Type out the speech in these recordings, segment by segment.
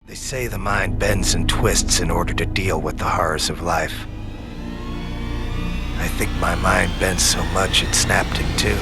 They say the mind bends and twists in order to deal with the horrors of life. I think my mind bent so much it snapped in two.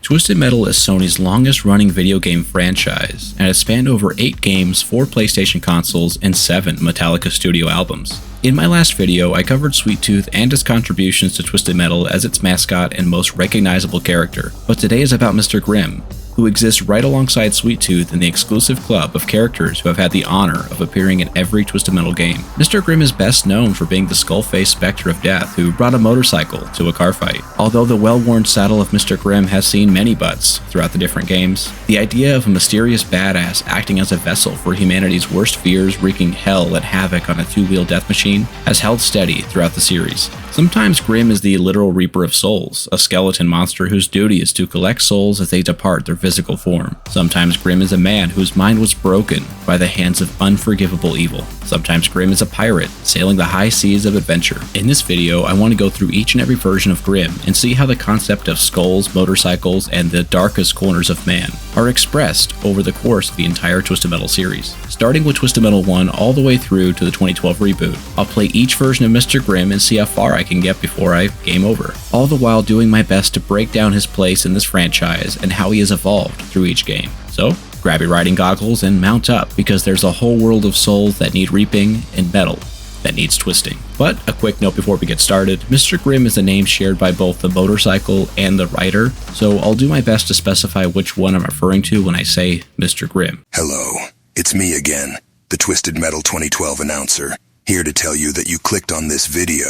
Twisted Metal is Sony's longest-running video game franchise, and has spanned over 8 games, 4 PlayStation consoles, and 7 Metallica studio albums. In my last video, I covered Sweet Tooth and his contributions to Twisted Metal as its mascot and most recognizable character, but today is about Mr. Grimm, who exists right alongside Sweet Tooth in the exclusive club of characters who have had the honor of appearing in every Twisted Metal game. Mr. Grimm is best known for being the skull-faced specter of death who brought a motorcycle to a car fight. Although the well-worn saddle of Mr. Grimm has seen many butts throughout the different games, the idea of a mysterious badass acting as a vessel for humanity's worst fears, wreaking hell and havoc on a two-wheel death machine, has held steady throughout the series. Sometimes Grimm is the literal reaper of souls, a skeleton monster whose duty is to collect souls as they depart their physical form. Sometimes Grimm is a man whose mind was broken by the hands of unforgivable evil. Sometimes Grimm is a pirate, sailing the high seas of adventure. In this video, I want to go through each and every version of Grimm and see how the concept of skulls, motorcycles, and the darkest corners of man are expressed over the course of the entire Twisted Metal series. Starting with Twisted Metal 1 all the way through to the 2012 reboot, I'll play each version of Mr. Grimm and see how far I can get before I game over, all the while doing my best to break down his place in this franchise and how he has evolved through each game. So, grab your riding goggles and mount up, because there's a whole world of souls that need reaping and metal that needs twisting. But a quick note before we get started, Mr. Grimm is a name shared by both the motorcycle and the rider, so I'll do my best to specify which one I'm referring to when I say Mr. Grimm. Hello, it's me again, the Twisted Metal 2012 announcer, here to tell you that you clicked on this video.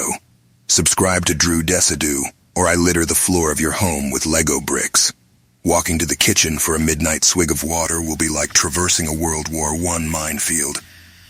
Subscribe to Drew Desidue, or I litter the floor of your home with Lego bricks. Walking to the kitchen for a midnight swig of water will be like traversing a World War I minefield.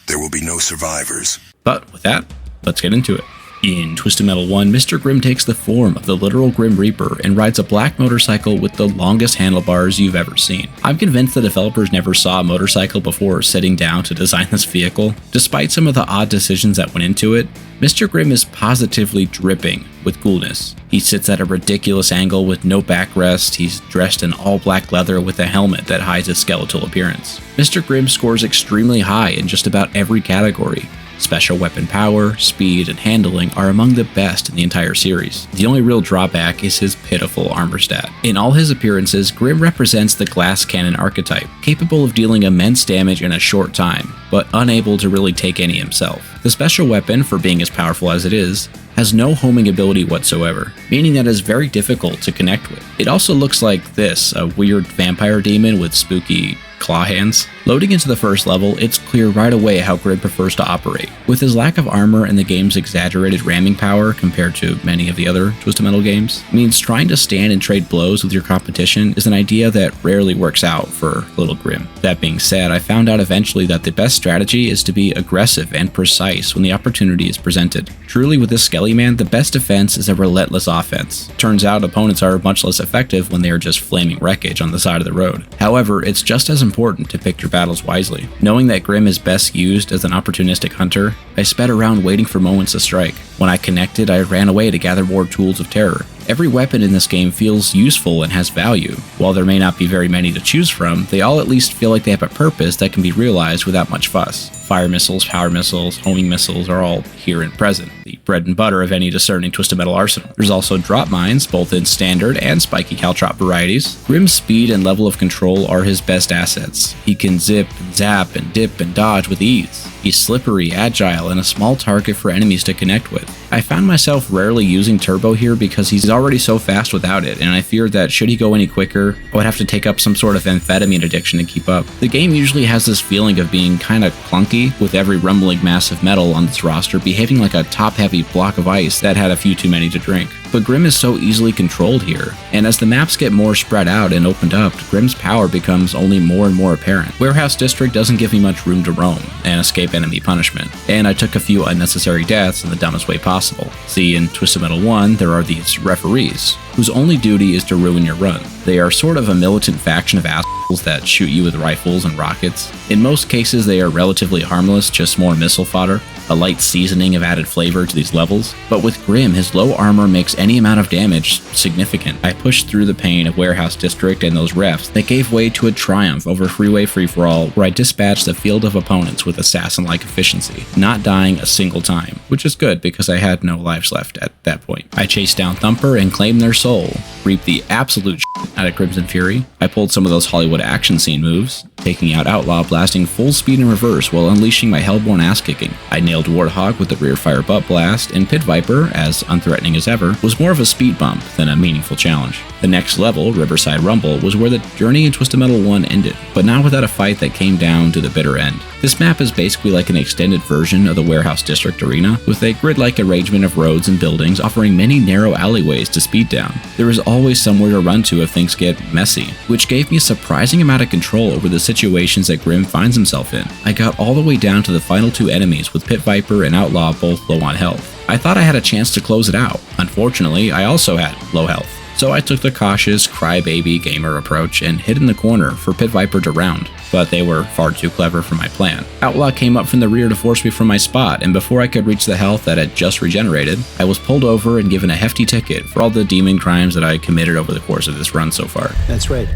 There will be no survivors. But with that, let's get into it. In Twisted Metal 1, Mr. Grimm takes the form of the literal Grim Reaper and rides a black motorcycle with the longest handlebars you've ever seen. I'm convinced the developers never saw a motorcycle before sitting down to design this vehicle. Despite some of the odd decisions that went into it, Mr. Grimm is positively dripping with coolness. He sits at a ridiculous angle with no backrest. He's dressed in all black leather with a helmet that hides his skeletal appearance. Mr. Grimm scores extremely high in just about every category. Special weapon power, speed, and handling are among the best in the entire series. The only real drawback is his pitiful armor stat. In all his appearances, Grimm represents the glass cannon archetype, capable of dealing immense damage in a short time, but unable to really take any himself. The special weapon, for being as powerful as it is, has no homing ability whatsoever, meaning that it is very difficult to connect with. It also looks like this, a weird vampire demon with spooky claw hands. Loading into the first level, it's clear right away how Grimm prefers to operate. With his lack of armor and the game's exaggerated ramming power compared to many of the other Twisted Metal games, means trying to stand and trade blows with your competition is an idea that rarely works out for little Grimm. That being said, I found out eventually that the best strategy is to be aggressive and precise when the opportunity is presented. Truly, with this Skelly Man, the best defense is a relentless offense. Turns out opponents are much less effective when they are just flaming wreckage on the side of the road. However, it's just as important to pick your battles wisely. Knowing that Grimm is best used as an opportunistic hunter, I sped around waiting for moments to strike. When I connected, I ran away to gather more tools of terror. Every weapon in this game feels useful and has value. While there may not be very many to choose from, they all at least feel like they have a purpose that can be realized without much fuss. Fire missiles, power missiles, homing missiles are all here and present, the bread and butter of any discerning Twisted Metal arsenal. There's also drop mines, both in standard and spiky caltrop varieties. Grimm's speed and level of control are his best assets. He can zip, and zap, and dip, and dodge with ease. He's slippery, agile, and a small target for enemies to connect with. I found myself rarely using turbo here because he's already so fast without it, and I feared that should he go any quicker, I would have to take up some sort of amphetamine addiction to keep up. The game usually has this feeling of being kinda clunky, with every rumbling mass of metal on this roster behaving like a top-heavy block of ice that had a few too many to drink. But Grimm is so easily controlled here, and as the maps get more spread out and opened up, Grimm's power becomes only more and more apparent. Warehouse District doesn't give me much room to roam and escape enemy punishment, and I took a few unnecessary deaths in the dumbest way possible. See, in Twisted Metal 1, there are these referees, whose only duty is to ruin your run. They are sort of a militant faction of assholes that shoot you with rifles and rockets. In most cases, they are relatively harmless, just more missile fodder, a light seasoning of added flavor to these levels. But with Grimm, his low armor makes any amount of damage significant. I pushed through the pain of Warehouse District and those refs that gave way to a triumph over Freeway Free-for-All, where I dispatched a field of opponents with assassin-like efficiency, not dying a single time, which is good because I had no lives left at that point. I chased down Thumper and claimed their soul, reaped the absolute shit out of Crimson Fury. I pulled some of those Hollywood action scene moves, taking out Outlaw, blasting full speed in reverse while unleashing my Hellborn ass-kicking. I nailed Warthog with the rear fire butt blast, and Pit Viper, as unthreatening as ever, was more of a speed bump than a meaningful challenge. The next level, Riverside Rumble, was where the journey in Twisted Metal 1 ended, but not without a fight that came down to the bitter end. This map is basically like an extended version of the Warehouse District arena, with a grid-like arrangement of roads and buildings offering many narrow alleyways to speed down. There is always somewhere to run to if things get messy, which gave me a surprising amount of control over the situations that Grimm finds himself in. I got all the way down to the final two enemies with Pit Viper and Outlaw both low on health. I thought I had a chance to close it out. Unfortunately, I also had low health. So I took the cautious, crybaby gamer approach and hid in the corner for Pit Viper to round, but they were far too clever for my plan. Outlaw came up from the rear to force me from my spot, and before I could reach the health that had just regenerated, I was pulled over and given a hefty ticket for all the demon crimes that I committed over the course of this run so far. That's right.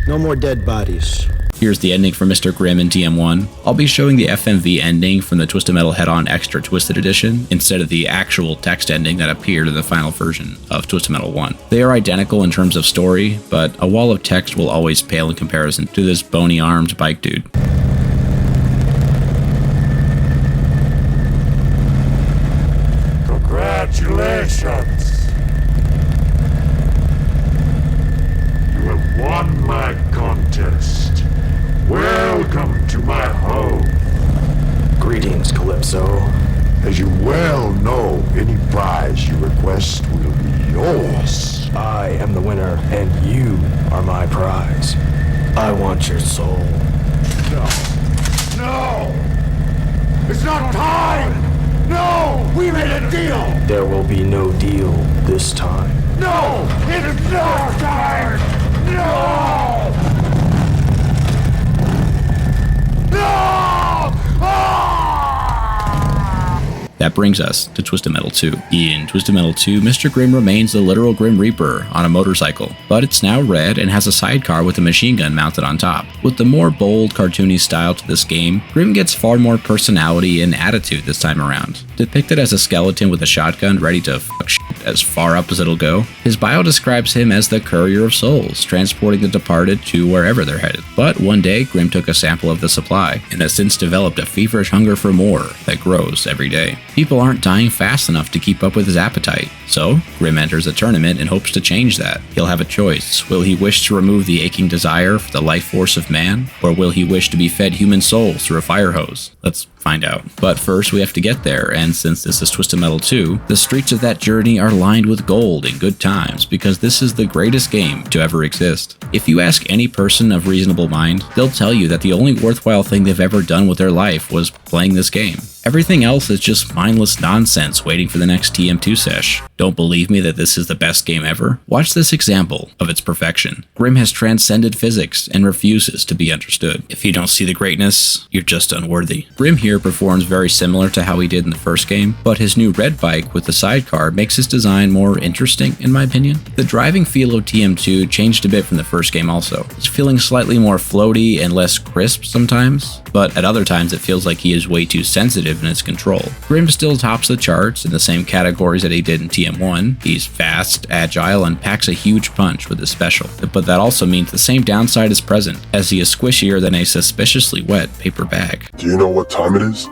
No more dead bodies. Here's the ending for Mr. Grimm in TM1. I'll be showing the FMV ending from the Twisted Metal Head-On Extra Twisted Edition instead of the actual text ending that appeared in the final version of Twisted Metal 1. They are identical in terms of story, but a wall of text will always pale in comparison to this bony-armed bike dude. Congratulations! You have won my contest. Welcome to my home. Greetings, Calypso. As you well know, any prize you request will be yours. I am the winner, and you are my prize. I want your soul. No! No! It's not time! No! We made a deal! There will be no deal this time. No! It is not time! No! No! That brings us to Twisted Metal 2. In Twisted Metal 2, Mr. Grimm remains the literal Grim Reaper on a motorcycle, but it's now red and has a sidecar with a machine gun mounted on top. With the more bold, cartoony style to this game, Grimm gets far more personality and attitude this time around. Depicted as a skeleton with a shotgun ready to fuck shit as far up as it'll go, his bio describes him as the courier of souls, transporting the departed to wherever they're headed. But one day, Grimm took a sample of the supply, and has since developed a feverish hunger for more that grows every day. People aren't dying fast enough to keep up with his appetite, so Grimm enters a tournament and hopes to change that. He'll have a choice. Will he wish to remove the aching desire for the life force of man, or will he wish to be fed human souls through a fire hose? Let's find out. But first, we have to get there, and since this is Twisted Metal 2, the streets of that journey are lined with gold and good times, because this is the greatest game to ever exist. If you ask any person of reasonable mind, they'll tell you that the only worthwhile thing they've ever done with their life was playing this game. Everything else is just mindless nonsense waiting for the next TM2 sesh. Don't believe me that this is the best game ever? Watch this example of its perfection. Grimm has transcended physics and refuses to be understood. If you don't see the greatness, you're just unworthy. Grimm here performs very similar to how he did in the first game, but his new red bike with the sidecar makes his design more interesting in my opinion. The driving feel of TM2 changed a bit from the first game also. It's feeling slightly more floaty and less crisp sometimes, but at other times it feels like he is way too sensitive in his control. Grimm still tops the charts in the same categories that he did in TM1. He's fast, agile, and packs a huge punch with his special. But that also means the same downside is present, as he is squishier than a suspiciously wet paper bag. Do you know what time it is?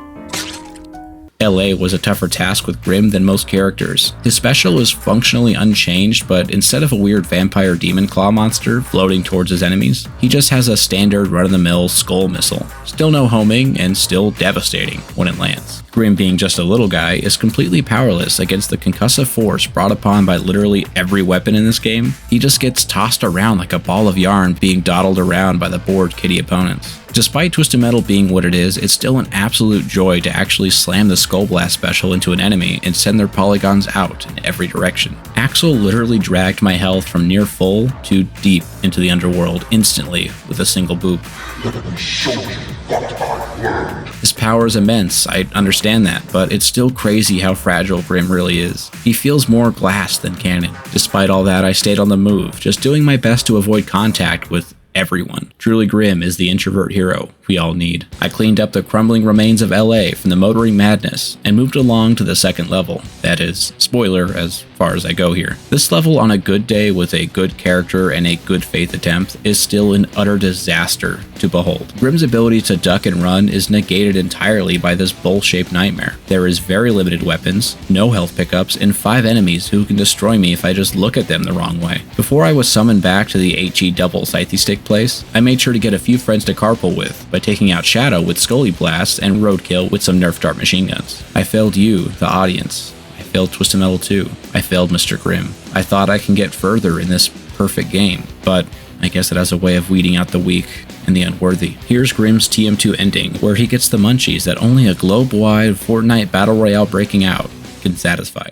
LA was a tougher task with Grimm than most characters. His special is functionally unchanged, but instead of a weird vampire demon claw monster floating towards his enemies, he just has a standard run-of-the-mill skull missile. Still no homing, and still devastating when it lands. Grimm, being just a little guy, is completely powerless against the concussive force brought upon by literally every weapon in this game. He just gets tossed around like a ball of yarn being dawdled around by the bored kitty opponents. Despite Twisted Metal being what it is, it's still an absolute joy to actually slam the Skull Blast special into an enemy and send their polygons out in every direction. Axel literally dragged my health from near full to deep into the underworld instantly with a single boop. Let me show you what I learned. His power is immense, I understand that, but it's still crazy how fragile Grimm really is. He feels more glass than cannon. Despite all that, I stayed on the move, just doing my best to avoid contact with everyone. Truly, Grimm is the introvert hero we all need. I cleaned up the crumbling remains of LA from the motoring madness and moved along to the second level. That is, spoiler as far as I go here. This level on a good day with a good character and a good faith attempt is still an utter disaster to behold. Grimm's ability to duck and run is negated entirely by this bowl-shaped nightmare. There is very limited weapons, no health pickups, and 5 enemies who can destroy me if I just look at them the wrong way. Before I was summoned back to the HE double scythe stick place, I made sure to get a few friends to carpool with by taking out Shadow with Scully blasts and Roadkill with some Nerf dart machine guns. I failed you, the audience. I failed Twisted Metal 2. I failed Mr. Grimm. I thought I can get further in this perfect game, but I guess it has a way of weeding out the weak and the unworthy. Here's Grimm's TM2 ending, where he gets the munchies that only a globe-wide Fortnite Battle Royale breaking out can satisfy.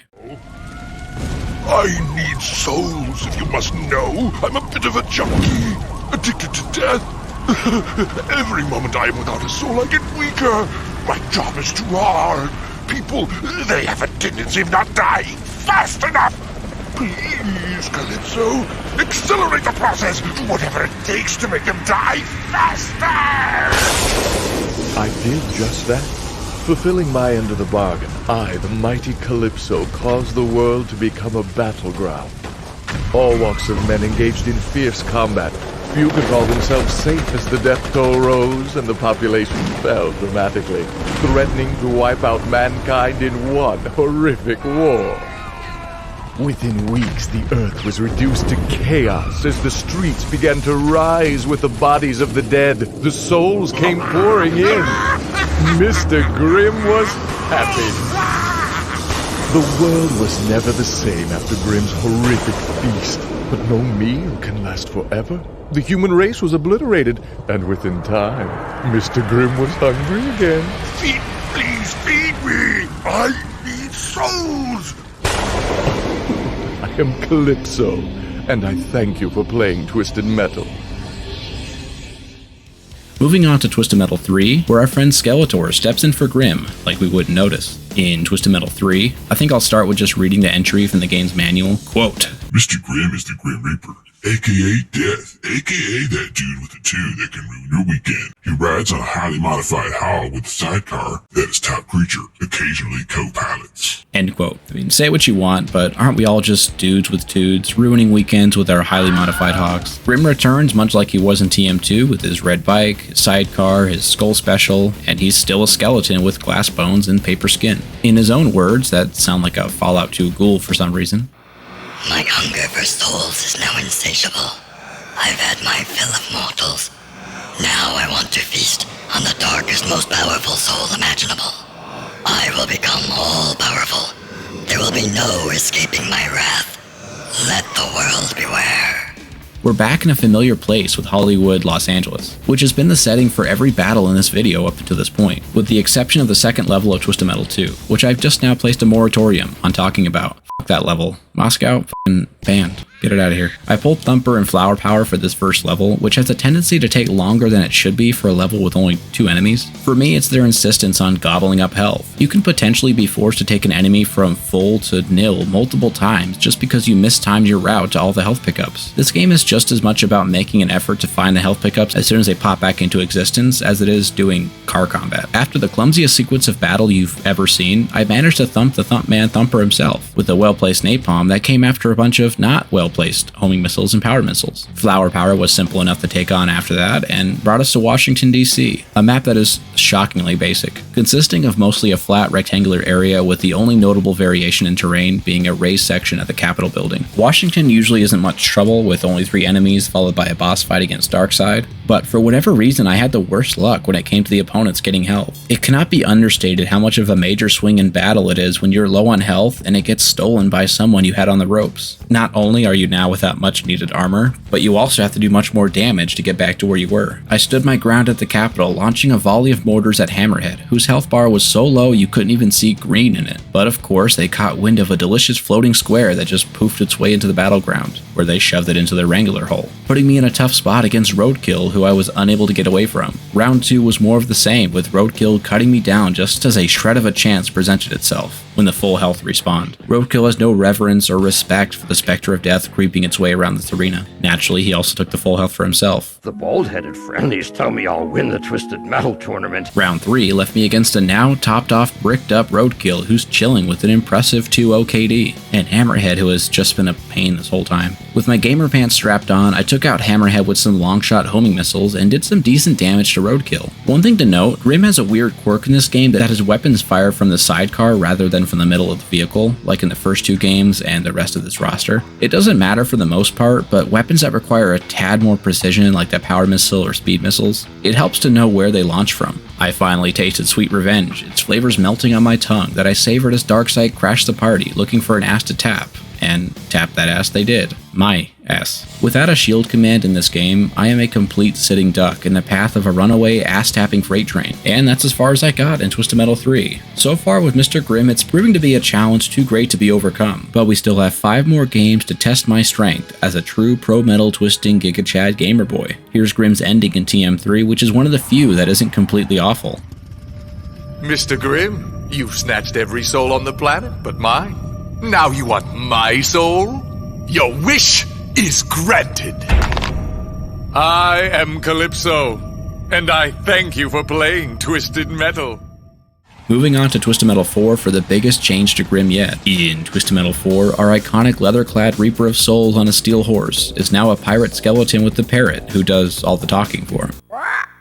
I need souls, if you must know. I'm a bit of a junkie, addicted to death. Every moment I am without a soul, I get weaker. My job is too hard. People, they have a tendency of not dying fast enough. Please, Calypso, accelerate the process. Do whatever it takes to make them die faster. I did just that. Fulfilling my end of the bargain, I, the mighty Calypso, caused the world to become a battleground. All walks of men engaged in fierce combat. Few could call themselves safe as the death toll rose and the population fell dramatically, threatening to wipe out mankind in one horrific war. Within weeks, the earth was reduced to chaos as the streets began to rise with the bodies of the dead. The souls came pouring in. Mr. Grimm was happy. The world was never the same after Grimm's horrific feast. But no meal can last forever. The human race was obliterated, and within time, Mr. Grimm was hungry again. Please feed me. I need souls. I am Calypso, and I thank you for playing Twisted Metal. Moving on to Twisted Metal 3, where our friend Skeletor steps in for Grimm, like we wouldn't notice. In Twisted Metal 3, I think I'll start with just reading the entry from the game's manual. Quote, Mr. Grimm is the Grim Reaper, aka Death, aka that dude with the tune that can ruin your weekend. He rides on a highly modified Howl with a sidecar that is top creature, occasionally co-pilots. End quote. I mean, say what you want, but aren't we all just dudes with tudes, ruining weekends with our highly modified hogs? Grimm returns much like he was in TM2 with his red bike, his sidecar, his skull special, and he's still a skeleton with glass bones and paper skin. In his own words, that sound like a Fallout 2 ghoul for some reason. My hunger for souls is now insatiable. I've had my fill of mortals. Now I want to feast on the darkest, most powerful soul imaginable. I will become all-powerful. There will be no escaping my wrath. Let the world beware. We're back in a familiar place with Hollywood, Los Angeles, which has been the setting for every battle in this video up to this point, with the exception of the second level of Twisted Metal 2, which I've just now placed a moratorium on talking about. Fuck that level. Moscow, f***ing banned. Get it out of here. I pulled Thumper and Flower Power for this first level, which has a tendency to take longer than it should be for a level with only 2 enemies. For me, it's their insistence on gobbling up health. You can potentially be forced to take an enemy from full to nil multiple times just because you mistimed your route to all the health pickups. This game is just as much about making an effort to find the health pickups as soon as they pop back into existence as it is doing car combat. After the clumsiest sequence of battle you've ever seen, I managed to thump the Thumpman Thumper himself with a well-placed napalm that came after a bunch of not well-placed homing missiles and power missiles. Flower Power was simple enough to take on after that and brought us to Washington, D.C., a map that is shockingly basic, consisting of mostly a flat rectangular area with the only notable variation in terrain being a raised section at the Capitol building. Washington usually isn't much trouble with only 3 enemies followed by a boss fight against Darkseid, but for whatever reason I had the worst luck when it came to the opponents getting health. It cannot be understated how much of a major swing in battle it is when you're low on health and it gets stolen by someone you had on the ropes. Not only are you now without much needed armor, but you also have to do much more damage to get back to where you were. I stood my ground at the Capitol, launching a volley of mortars at Hammerhead, whose health bar was so low you couldn't even see green in it. But of course, they caught wind of a delicious floating square that just poofed its way into the battleground, where they shoved it into their Wrangler hole, putting me in a tough spot against Roadkill, who I was unable to get away from. Round 2 was more of the same, with Roadkill cutting me down just as a shred of a chance presented itself when the full health respawned. Roadkill has no reverence or respect for the specter of death creeping its way around this arena. Naturally, he also took the full health for himself. The bald-headed friendlies tell me I'll win the Twisted Metal tournament. Round 3 left me against a now topped-off, bricked-up Roadkill who's chilling with an impressive 2-0 KD, and Hammerhead who has just been a pain this whole time. With my gamer pants strapped on, I took out Hammerhead with some long-shot homing missiles and did some decent damage to Roadkill. One thing to note, Grimm has a weird quirk in this game that his weapons fire from the sidecar rather than from the middle of the vehicle, like in the first 2 games and the rest of this roster. It doesn't matter for the most part, but weapons that require a tad more precision, like the power missile or speed missiles, it helps to know where they launch from. I finally tasted sweet revenge, its flavors melting on my tongue that I savored as Darkseid crashed the party looking for an ass to tap, and tap that ass they did. My ass. Without a shield command in this game, I am a complete sitting duck in the path of a runaway ass-tapping freight train, and that's as far as I got in Twisted Metal 3. So far with Mr. Grimm, it's proving to be a challenge too great to be overcome, but we still have 5 more games to test my strength as a true pro-metal twisting Giga Chad gamer boy. Here's Grimm's ending in TM3, which is one of the few that isn't completely awful. Mr. Grimm, you've snatched every soul on the planet but mine. Now you want my soul? Your wish is granted. I am Calypso, and I thank you for playing Twisted Metal. Moving on to Twisted Metal 4 for the biggest change to Grimm yet. In Twisted Metal 4, our iconic leather-clad Reaper of Souls on a steel horse is now a pirate skeleton with the parrot, who does all the talking for him.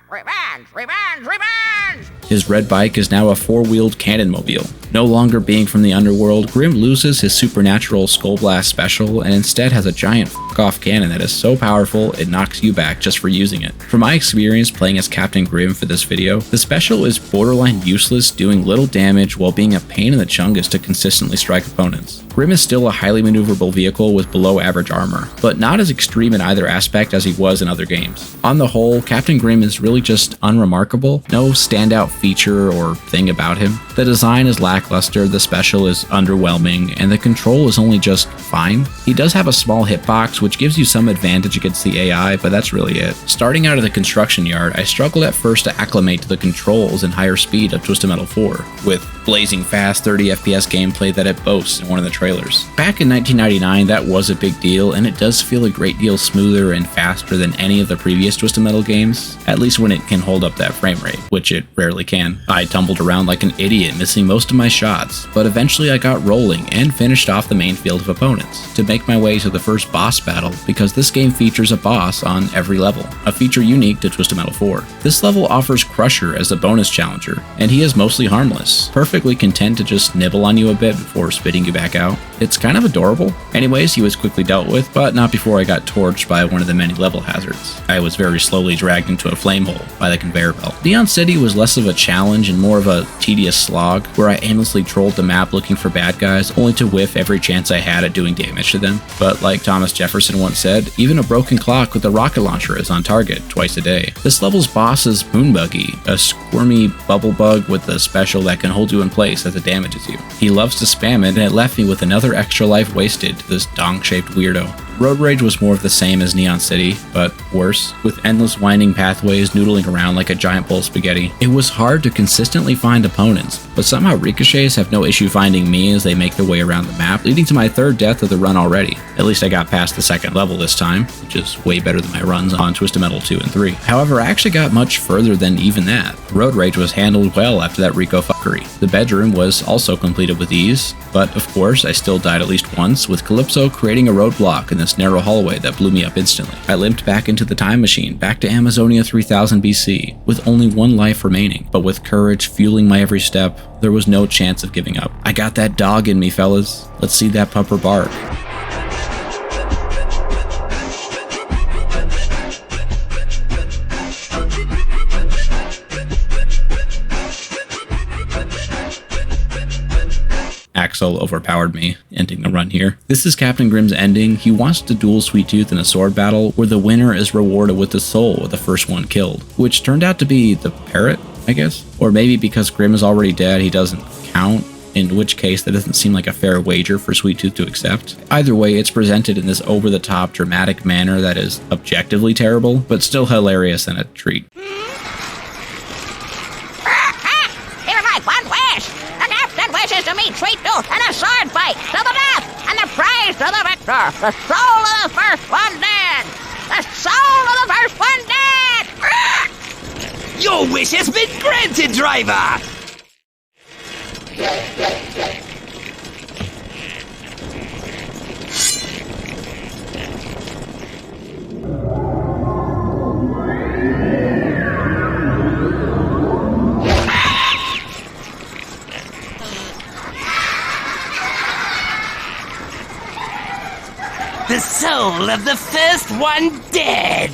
Revenge! Revenge! Revenge! His red bike is now a 4-wheeled cannon mobile. No longer being from the underworld, Grimm loses his supernatural Skull Blast special and instead has a giant f***off cannon that is so powerful it knocks you back just for using it. From my experience playing as Captain Grimm for this video, the special is borderline useless, doing little damage while being a pain in the chungus to consistently strike opponents. Grimm is still a highly maneuverable vehicle with below average armor, but not as extreme in either aspect as he was in other games. On the whole, Captain Grimm is really just unremarkable, no standout feature or thing about him. The design is lackluster, the special is underwhelming, and the control is only just fine. He does have a small hitbox which gives you some advantage against the AI, but that's really it. Starting out of the construction yard, I struggled at first to acclimate to the controls and higher speed of Twisted Metal 4, with blazing fast 30 FPS gameplay that it boasts in one of the trailers. Back in 1999, that was a big deal, and it does feel a great deal smoother and faster than any of the previous Twisted Metal games, at least when it can hold up that frame rate, which it rarely can. I tumbled around like an idiot, missing most of my shots, but eventually I got rolling and finished off the main field of opponents to make my way to the first boss battle, because this game features a boss on every level, a feature unique to Twisted Metal 4. This level offers Crusher as a bonus challenger, and he is mostly harmless, perfectly content to just nibble on you a bit before spitting you back out. It's kind of adorable. Anyways, he was quickly dealt with, but not before I got torched by one of the many level hazards. I was very slowly dragged into a flame hole by the conveyor belt. Neon City was less of a challenge and more of a tedious slog, where I aimlessly trolled the map looking for bad guys, only to whiff every chance I had at doing damage to them. But like Thomas Jefferson once said, even a broken clock with a rocket launcher is on target twice a day. This level's boss is Moonbuggy, a squirmy bubble bug with a special that can hold you in place as it damages you. He loves to spam it, and it left me with another extra life wasted to this dong-shaped weirdo. Road Rage was more of the same as Neon City, but worse, with endless winding pathways noodling around like a giant bowl of spaghetti. It was hard to consistently find opponents, but somehow ricochets have no issue finding me as they make their way around the map, leading to my third death of the run already. At least I got past the second level this time, which is way better than my runs on Twisted Metal 2 and 3. However, I actually got much further than even that. Road Rage was handled well after that Rico fuckery. The bedroom was also completed with ease, but of course I still died at least once, with Calypso creating a roadblock in this narrow hallway that blew me up instantly. I limped back into the time machine, back to Amazonia 3000 BC, with only one life remaining, but with courage fueling my every step, there was no chance of giving up. I got that dog in me, fellas. Let's see that pupper bark. Axel overpowered me, ending the run here. This is Captain Grimm's ending. He wants to duel Sweet Tooth in a sword battle, where the winner is rewarded with the soul of the first one killed, which turned out to be the parrot, I guess? Or maybe because Grimm is already dead, he doesn't count. in which case that doesn't seem like a fair wager for Sweet Tooth to accept. Either way, it's presented in this over-the-top dramatic manner that is objectively terrible, but still hilarious and a treat. Wishes to meet Sweet Tooth in a sword fight to the death, and the prize to the victor, the soul of the first one dead! The soul of the first one dead! Your wish has been granted, driver! The soul of the first one dead!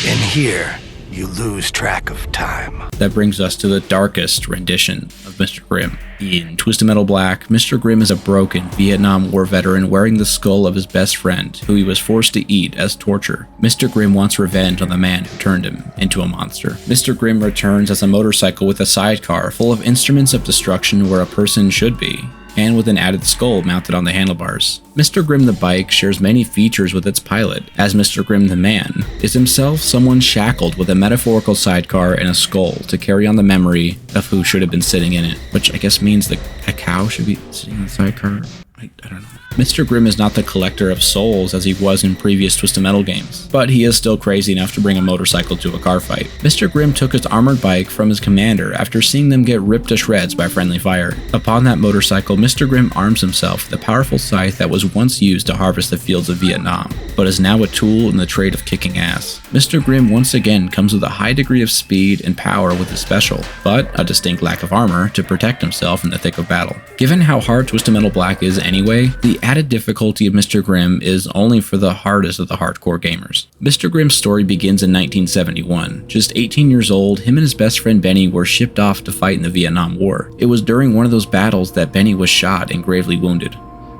In here, you lose track of time. That brings us to the darkest rendition of Mr. Grimm. In Twisted Metal Black, Mr. Grimm is a broken Vietnam War veteran wearing the skull of his best friend, who he was forced to eat as torture. Mr. Grimm wants revenge on the man who turned him into a monster. Mr. Grimm returns as a motorcycle with a sidecar full of instruments of destruction where a person should be, and with an added skull mounted on the handlebars. Mr. Grimm the bike shares many features with its pilot, as Mr. Grimm the man is himself someone shackled with a metaphorical sidecar and a skull to carry on the memory of who should have been sitting in it, which I guess means that a cow should be sitting in the sidecar. I don't know. Mr. Grimm is not the collector of souls as he was in previous Twisted Metal games, but he is still crazy enough to bring a motorcycle to a car fight. Mr. Grimm took his armored bike from his commander after seeing them get ripped to shreds by friendly fire. Upon that motorcycle, Mr. Grimm arms himself with a powerful scythe that was once used to harvest the fields of Vietnam, but is now a tool in the trade of kicking ass. Mr. Grimm once again comes with a high degree of speed and power with his special, but a distinct lack of armor to protect himself in the thick of battle. Given how hard Twisted Metal Black is anyway, the added difficulty of Mr. Grimm is only for the hardest of the hardcore gamers. Mr. Grimm's story begins in 1971. Just 18 years old, him and his best friend Benny were shipped off to fight in the Vietnam War. It was during one of those battles that Benny was shot and gravely wounded.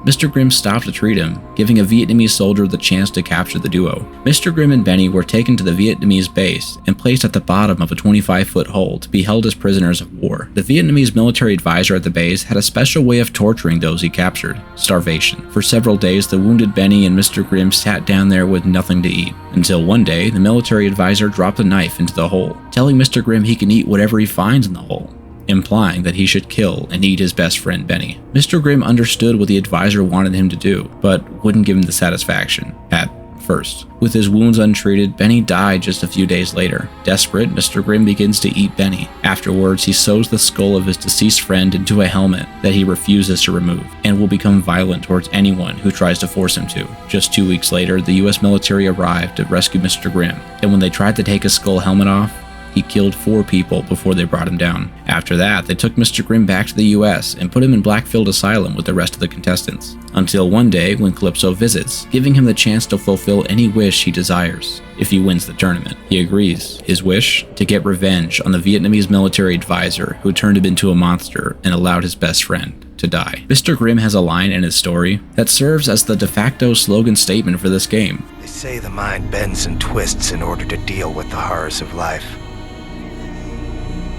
Mr. Grimm stopped to treat him, giving a Vietnamese soldier the chance to capture the duo. Mr. Grimm and Benny were taken to the Vietnamese base and placed at the bottom of a 25-foot hole to be held as prisoners of war. The Vietnamese military advisor at the base had a special way of torturing those he captured: starvation. For several days, the wounded Benny and Mr. Grimm sat down there with nothing to eat, until one day, the military advisor dropped a knife into the hole, telling Mr. Grimm he can eat whatever he finds in the hole, implying that he should kill and eat his best friend Benny. Mr. Grimm understood what the advisor wanted him to do, but wouldn't give him the satisfaction at first. With his wounds untreated, Benny died just a few days later. Desperate, Mr. Grimm begins to eat Benny. Afterwards, he sews the skull of his deceased friend into a helmet that he refuses to remove, and will become violent towards anyone who tries to force him to. Just 2 weeks later, the US military arrived to rescue Mr. Grimm, and when they tried to take his skull helmet off, he killed 4 people before they brought him down. After that, they took Mr. Grimm back to the US and put him in Blackfield Asylum with the rest of the contestants. Until one day when Calypso visits, giving him the chance to fulfill any wish he desires, if he wins the tournament. He agrees. His wish? To get revenge on the Vietnamese military advisor who turned him into a monster and allowed his best friend to die. Mr. Grimm has a line in his story that serves as the de facto slogan statement for this game. They say the mind bends and twists in order to deal with the horrors of life.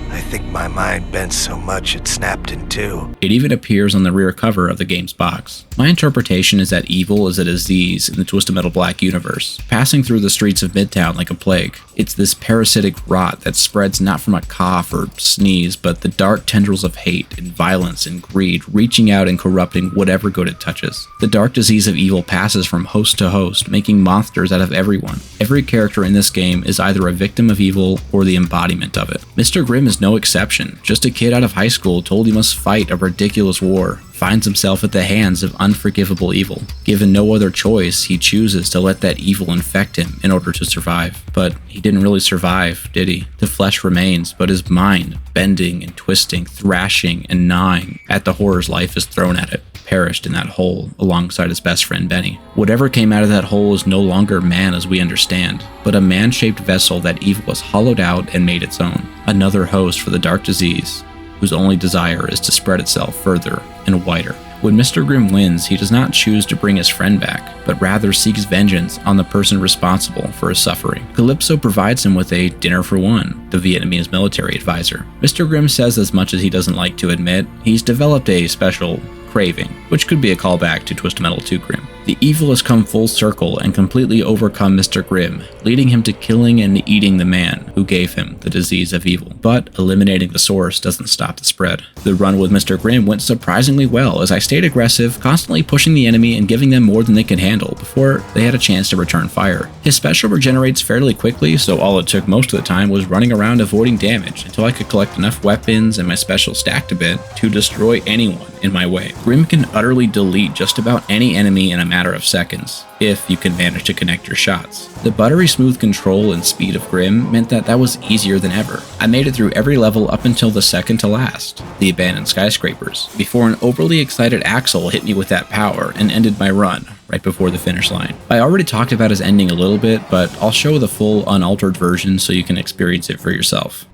I think my mind bent so much it snapped in two. It even appears on the rear cover of the game's box. My interpretation is that evil is a disease in the Twisted Metal Black universe, passing through the streets of Midtown like a plague. It's this parasitic rot that spreads not from a cough or sneeze, but the dark tendrils of hate and violence and greed, reaching out and corrupting whatever good it touches. The dark disease of evil passes from host to host, making monsters out of everyone. Every character in this game is either a victim of evil or the embodiment of it. Mr. Grimm is no exception. Just a kid out of high school told he must fight a ridiculous war, finds himself at the hands of unforgivable evil. Given no other choice, he chooses to let that evil infect him in order to survive. But he didn't really survive, did he? The flesh remains, but his mind, bending and twisting, thrashing and gnawing at the horrors life has thrown at it, perished in that hole alongside his best friend Benny. Whatever came out of that hole is no longer man as we understand, but a man-shaped vessel that evil has hollowed out and made its own. Another host for the dark disease whose only desire is to spread itself further and wider. When Mr. Grimm wins, he does not choose to bring his friend back, but rather seeks vengeance on the person responsible for his suffering. Calypso provides him with a dinner for one, the Vietnamese military advisor. Mr. Grimm says, as much as he doesn't like to admit, he's developed a special craving, which could be a callback to Twisted Metal 2 Grimm. The evil has come full circle and completely overcome Mr. Grimm, leading him to killing and eating the man who gave him the disease of evil. But eliminating the source doesn't stop the spread. The run with Mr. Grimm went surprisingly well, as I stayed aggressive, constantly pushing the enemy and giving them more than they could handle before they had a chance to return fire. His special regenerates fairly quickly, so all it took most of the time was running around avoiding damage until I could collect enough weapons and my special stacked a bit to destroy anyone in my way. Grimm can utterly delete just about any enemy in a matter of seconds, if you can manage to connect your shots. The buttery smooth control and speed of Grimm meant that was easier than ever. I made it through every level up until the second to last, the abandoned skyscrapers, before an overly excited Axel hit me with that power and ended my run right before the finish line. I already talked about his ending a little bit, but I'll show the full unaltered version so you can experience it for yourself.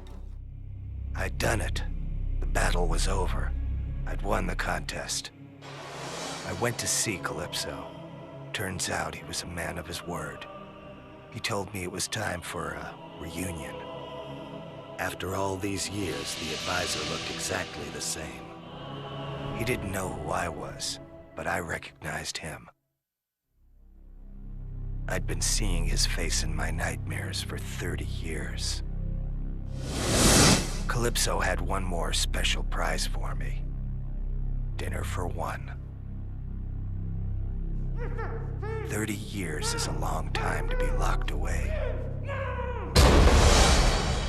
I'd done it. The battle was over. I'd won the contest. I went to see Calypso. Turns out he was a man of his word. He told me it was time for a reunion. After all these years, the advisor looked exactly the same. He didn't know who I was, but I recognized him. I'd been seeing his face in my nightmares for 30 years. Calypso had one more special prize for me. Dinner for one. 30 years is a long time to be locked away.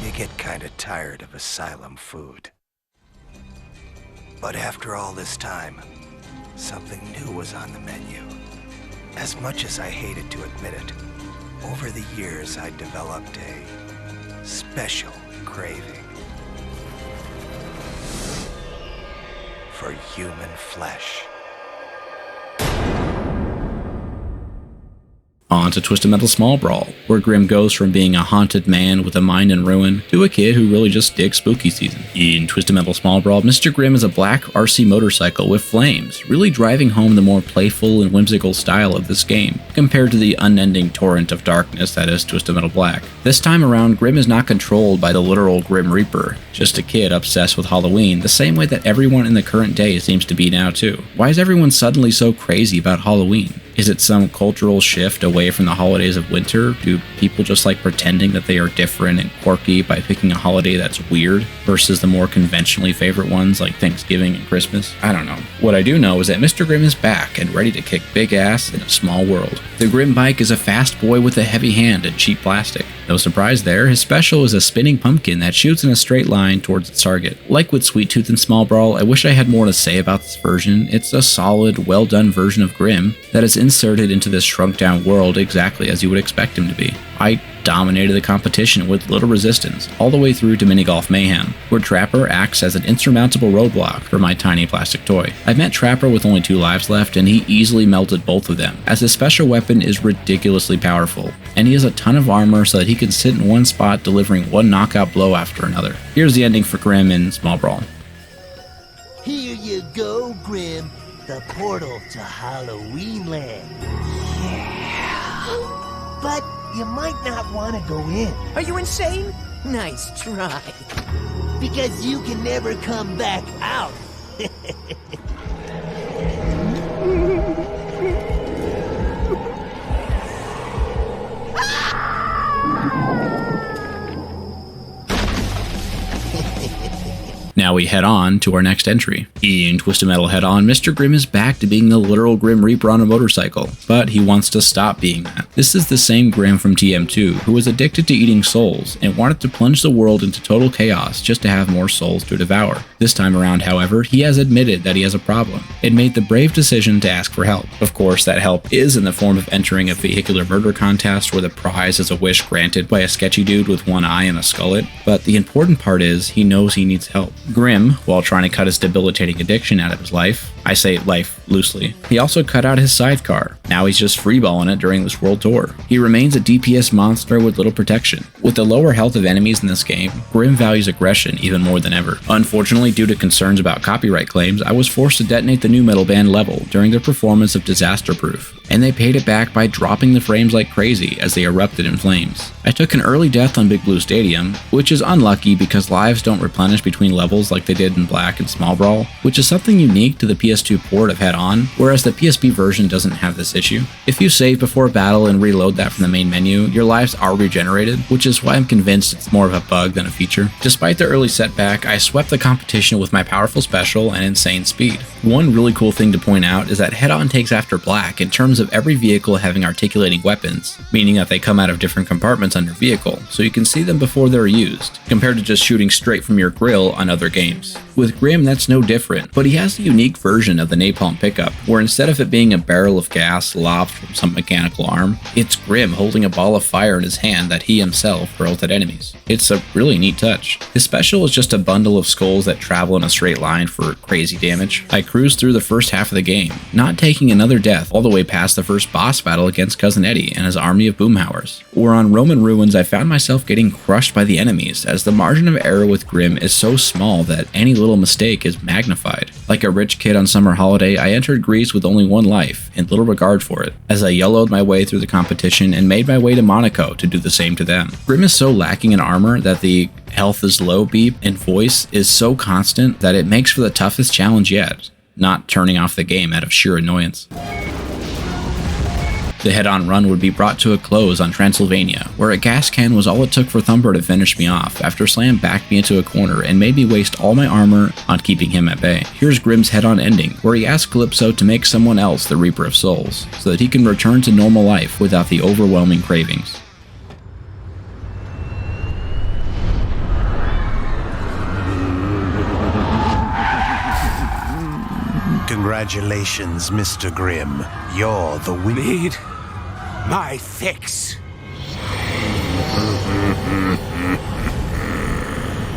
You get kinda tired of asylum food. But after all this time, something new was on the menu. As much as I hated to admit it, over the years I developed a special craving for human flesh. On to Twisted Metal Small Brawl, where Grimm goes from being a haunted man with a mind in ruin to a kid who really just digs spooky season. In Twisted Metal Small Brawl, Mr. Grimm is a black RC motorcycle with flames, really driving home the more playful and whimsical style of this game, compared to the unending torrent of darkness that is Twisted Metal Black. This time around, Grimm is not controlled by the literal Grim Reaper, just a kid obsessed with Halloween, the same way that everyone in the current day seems to be now too. Why is everyone suddenly so crazy about Halloween? Is it some cultural shift away from the holidays of winter? Do people just like pretending that they are different and quirky by picking a holiday that's weird versus the more conventionally favorite ones like Thanksgiving and Christmas? I don't know. What I do know is that Mr. Grimm is back and ready to kick big ass in a small world. The Grimm bike is a fast boy with a heavy hand and cheap plastic. No surprise there, his special is a spinning pumpkin that shoots in a straight line towards its target. Like with Sweet Tooth and Small Brawl, I wish I had more to say about this version. It's a solid, well-done version of Grimm that is inserted into this shrunk-down world exactly as you would expect him to be. I dominated the competition with little resistance, all the way through to Minigolf Mayhem, where Trapper acts as an insurmountable roadblock for my tiny plastic toy. I met Trapper with only 2 lives left, and he easily melted both of them, as his special weapon is ridiculously powerful, and he has a ton of armor so that he can sit in one spot delivering one knockout blow after another. Here's the ending for Grimm in Small Brawl. Here you go, Grimm, the portal to Halloween Land. Yeah. But you might not want to go in. Are you insane? Nice try. Because you can never come back out. Now we head on to our next entry. In Twisted Metal Head On, Mr. Grimm is back to being the literal Grim Reaper on a motorcycle, but he wants to stop being that. This is the same Grimm from TM2, who was addicted to eating souls and wanted to plunge the world into total chaos just to have more souls to devour. This time around, however, he has admitted that he has a problem and made the brave decision to ask for help. Of course, that help is in the form of entering a vehicular murder contest where the prize is a wish granted by a sketchy dude with one eye and a skullet, but the important part is he knows he needs help. Grimm, while trying to cut his debilitating addiction out of his life, I say life loosely, he also cut out his sidecar. Now he's just freeballing it during this world tour. He remains a DPS monster with little protection. With the lower health of enemies in this game, Grimm values aggression even more than ever. Unfortunately, due to concerns about copyright claims, I was forced to detonate the new metal band level during their performance of Disaster Proof, and they paid it back by dropping the frames like crazy as they erupted in flames. I took an early death on Big Blue Stadium, which is unlucky because lives don't replenish between levels like they did in Black and Small Brawl, which is something unique to the PS2 port of Head-On, whereas the PSP version doesn't have this issue. If you save before a battle and reload that from the main menu, your lives are regenerated, which is why I'm convinced it's more of a bug than a feature. Despite the early setback, I swept the competition with my powerful special and insane speed. One really cool thing to point out is that Head-On takes after Black in terms of every vehicle having articulating weapons, meaning that they come out of different compartments on your vehicle, so you can see them before they're used, compared to just shooting straight from your grill on other games. With Grimm, that's no different, but he has a unique version of the napalm pickup, where instead of it being a barrel of gas lobbed from some mechanical arm, it's Grimm holding a ball of fire in his hand that he himself hurls at enemies. It's a really neat touch. His special is just a bundle of skulls that travel in a straight line for crazy damage. I cruised through the first half of the game, not taking another death all the way past the first boss battle against Cousin Eddie and his army of boomhowers. Where on Roman ruins I found myself getting crushed by the enemies, as the margin of error with Grimm is so small that any little mistake is magnified. Like a rich kid on summer holiday, I entered Greece with only one life and little regard for it, as I yellowed my way through the competition and made my way to Monaco to do the same to them. Grimm is so lacking in armor that the health is low beep and voice is so constant that it makes for the toughest challenge yet, not turning off the game out of sheer annoyance. The head-on run would be brought to a close on Transylvania, where a gas can was all it took for Thumper to finish me off after Slam backed me into a corner and made me waste all my armor on keeping him at bay. Here's Grimm's head-on ending, where he asks Calypso to make someone else the Reaper of Souls, so that he can return to normal life without the overwhelming cravings. Congratulations, Mr. Grimm. You're the winner. Need my fix.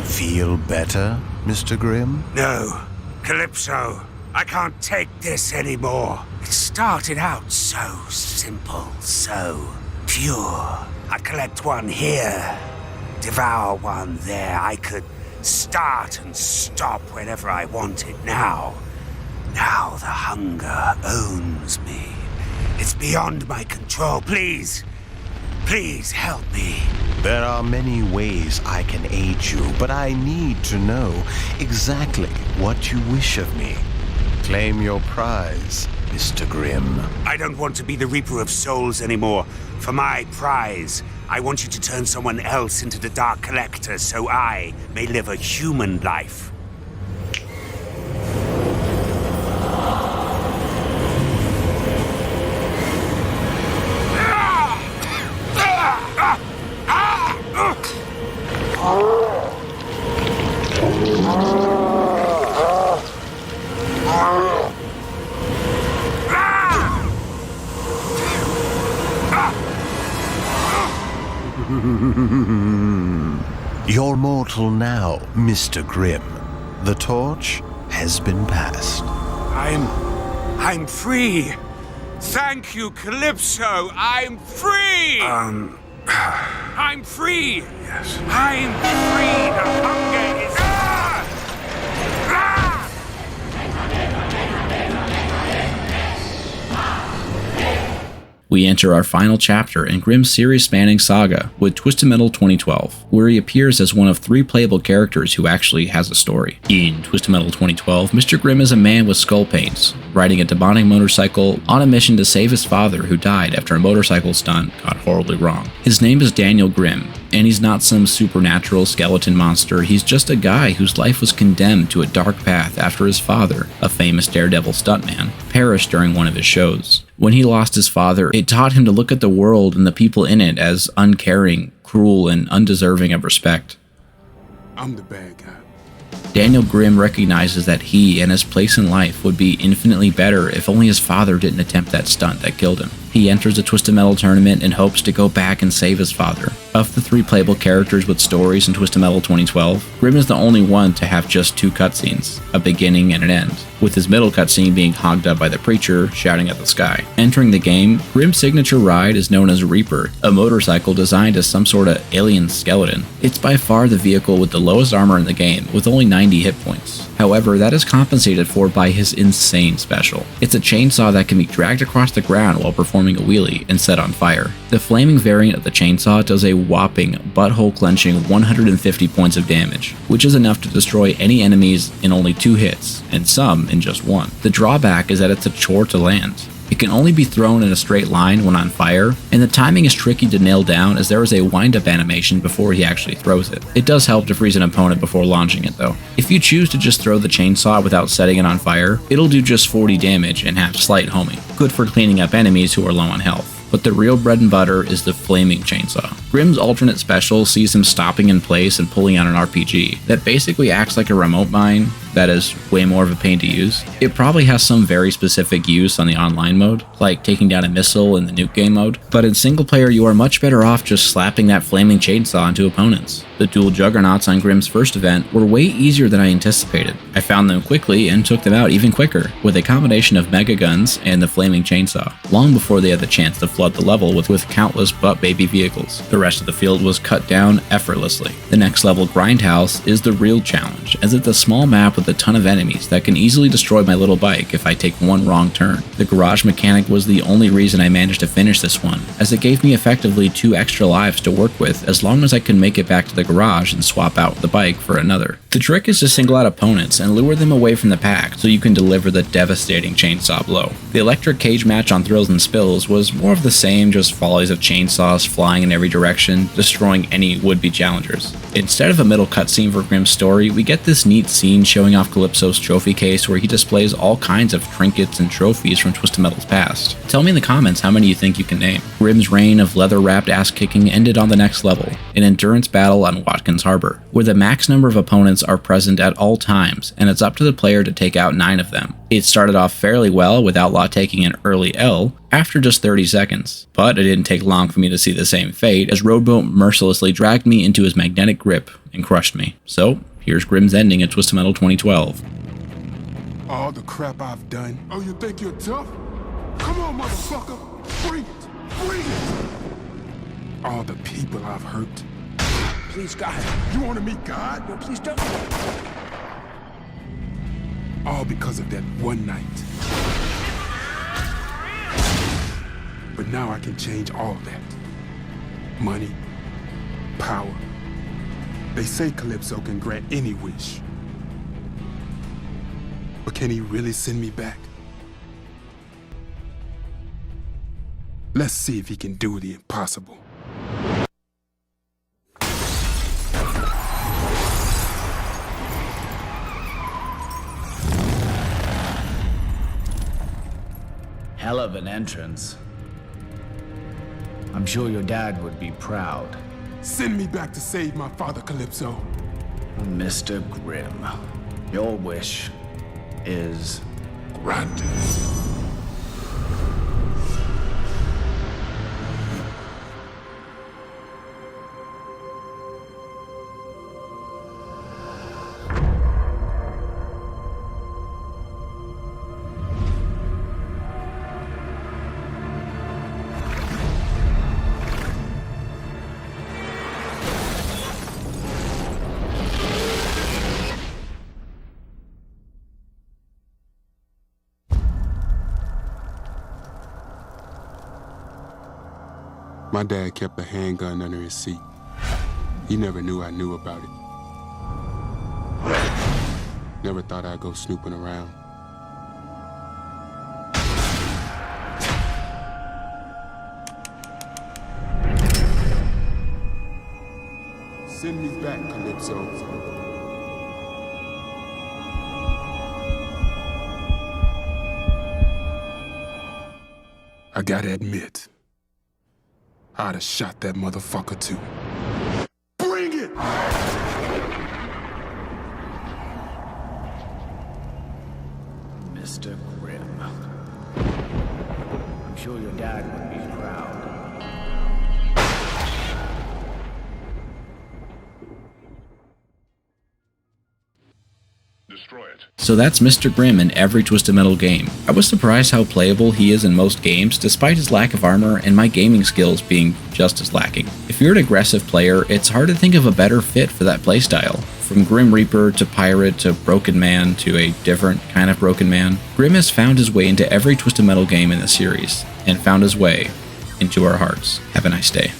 Feel better, Mr. Grimm? No, Calypso. I can't take this anymore. It started out so simple, so pure. I'd collect one here, devour one there. I could start and stop whenever I wanted. Now the hunger owns me. It's beyond my control. Please help me. There are many ways I can aid you, but I need to know exactly what you wish of me. Claim your prize, Mr. Grimm. I don't want to be the Reaper of Souls anymore. For my prize, I want you to turn someone else into the Dark Collector so I may live a human life. You're mortal now, Mr. Grimm. The torch has been passed. I'm free. Thank you, Calypso. I'm free. I'm free. Yes. I'm free. The hunger is... We enter our final chapter in Grimm's series-spanning saga with Twisted Metal 2012, where he appears as one of 3 playable characters who actually has a story. In Twisted Metal 2012, Mr. Grimm is a man with skull paints, riding a demonic motorcycle on a mission to save his father who died after a motorcycle stunt got horribly wrong. His name is Daniel Grimm, and he's not some supernatural skeleton monster. He's just a guy whose life was condemned to a dark path after his father, a famous daredevil stuntman, perished during one of his shows. When he lost his father, it taught him to look at the world and the people in it as uncaring, cruel, and undeserving of respect. I'm the bad guy. Daniel Grimm recognizes that he and his place in life would be infinitely better if only his father didn't attempt that stunt that killed him. He enters the Twisted Metal tournament and hopes to go back and save his father. Of the 3 playable characters with stories in Twisted Metal 2012, Grimm is the only one to have just 2 cutscenes, a beginning and an end, with his middle cutscene being hogged up by the preacher shouting at the sky. Entering the game, Grimm's signature ride is known as Reaper, a motorcycle designed as some sort of alien skeleton. It's by far the vehicle with the lowest armor in the game, with only 90 hit points. However, that is compensated for by his insane special. It's a chainsaw that can be dragged across the ground while performing a wheelie and set on fire. The flaming variant of the chainsaw does a whopping, butthole-clenching 150 points of damage, which is enough to destroy any enemies in only 2 hits, and some in just 1. The drawback is that it's a chore to land. It can only be thrown in a straight line when on fire, and the timing is tricky to nail down as there is a wind-up animation before he actually throws it. It does help to freeze an opponent before launching it though. If you choose to just throw the chainsaw without setting it on fire, it'll do just 40 damage and have slight homing, good for cleaning up enemies who are low on health. But the real bread and butter is the flaming chainsaw. Grimm's alternate special sees him stopping in place and pulling out an RPG that basically acts like a remote mine that is way more of a pain to use. It probably has some very specific use on the online mode, like taking down a missile in the nuke game mode, but in single player you are much better off just slapping that flaming chainsaw into opponents. The dual juggernauts on Grimm's first event were way easier than I anticipated. I found them quickly and took them out even quicker, with a combination of mega guns and the flaming chainsaw, long before they had the chance to flood the level with countless butt-baby vehicles. The rest of the field was cut down effortlessly. The next level, Grindhouse, is the real challenge, as it's a small map with a ton of enemies that can easily destroy my little bike if I take one wrong turn. The garage mechanic was the only reason I managed to finish this one, as it gave me effectively 2 extra lives to work with as long as I could make it back to the garage and swap out the bike for another. The trick is to single out opponents and lure them away from the pack so you can deliver the devastating chainsaw blow. The electric cage match on Thrills and Spills was more of the same, just volleys of chainsaws flying in every direction, destroying any would-be challengers. Instead of a middle cutscene for Grimm's story, we get this neat scene showing off Calypso's trophy case where he displays all kinds of trinkets and trophies from Twisted Metal's past. Tell me in the comments how many you think you can name. Grimm's reign of leather-wrapped ass-kicking ended on the next level, an endurance battle on Watkins Harbor, where the max number of opponents are present at all times, and it's up to the player to take out 9 of them. It started off fairly well with Outlaw taking an early L after just 30 seconds, but it didn't take long for me to see the same fate as Roadboat mercilessly dragged me into his magnetic grip and crushed me. So, here's Grimm's ending at Twisted Metal 2012. All the crap I've done. Oh, you think you're tough? Come on, motherfucker! Bring it! Bring it! All the people I've hurt. Please, God. You want to meet God? No, please don't. All because of that one night. But now I can change all that. Money, power. They say Calypso can grant any wish. But can he really send me back? Let's see if he can do the impossible. Hell of an entrance. I'm sure your dad would be proud. Send me back to save my father, Calypso. Mr. Grimm, your wish is granted. My dad kept a handgun under his seat. He never knew I knew about it. Never thought I'd go snooping around. Send me back, Calypso. I gotta admit, I'd have shot that motherfucker too. Bring it! Mr. Grimm. I'm sure your dad Dad would be proud. So that's Mr. Grimm in every Twisted Metal game. I was surprised how playable he is in most games, despite his lack of armor and my gaming skills being just as lacking. If you're an aggressive player, it's hard to think of a better fit for that playstyle. From Grim Reaper to Pirate to Broken Man to a different kind of Broken Man, Grimm has found his way into every Twisted Metal game in the series, and found his way into our hearts. Have a nice day.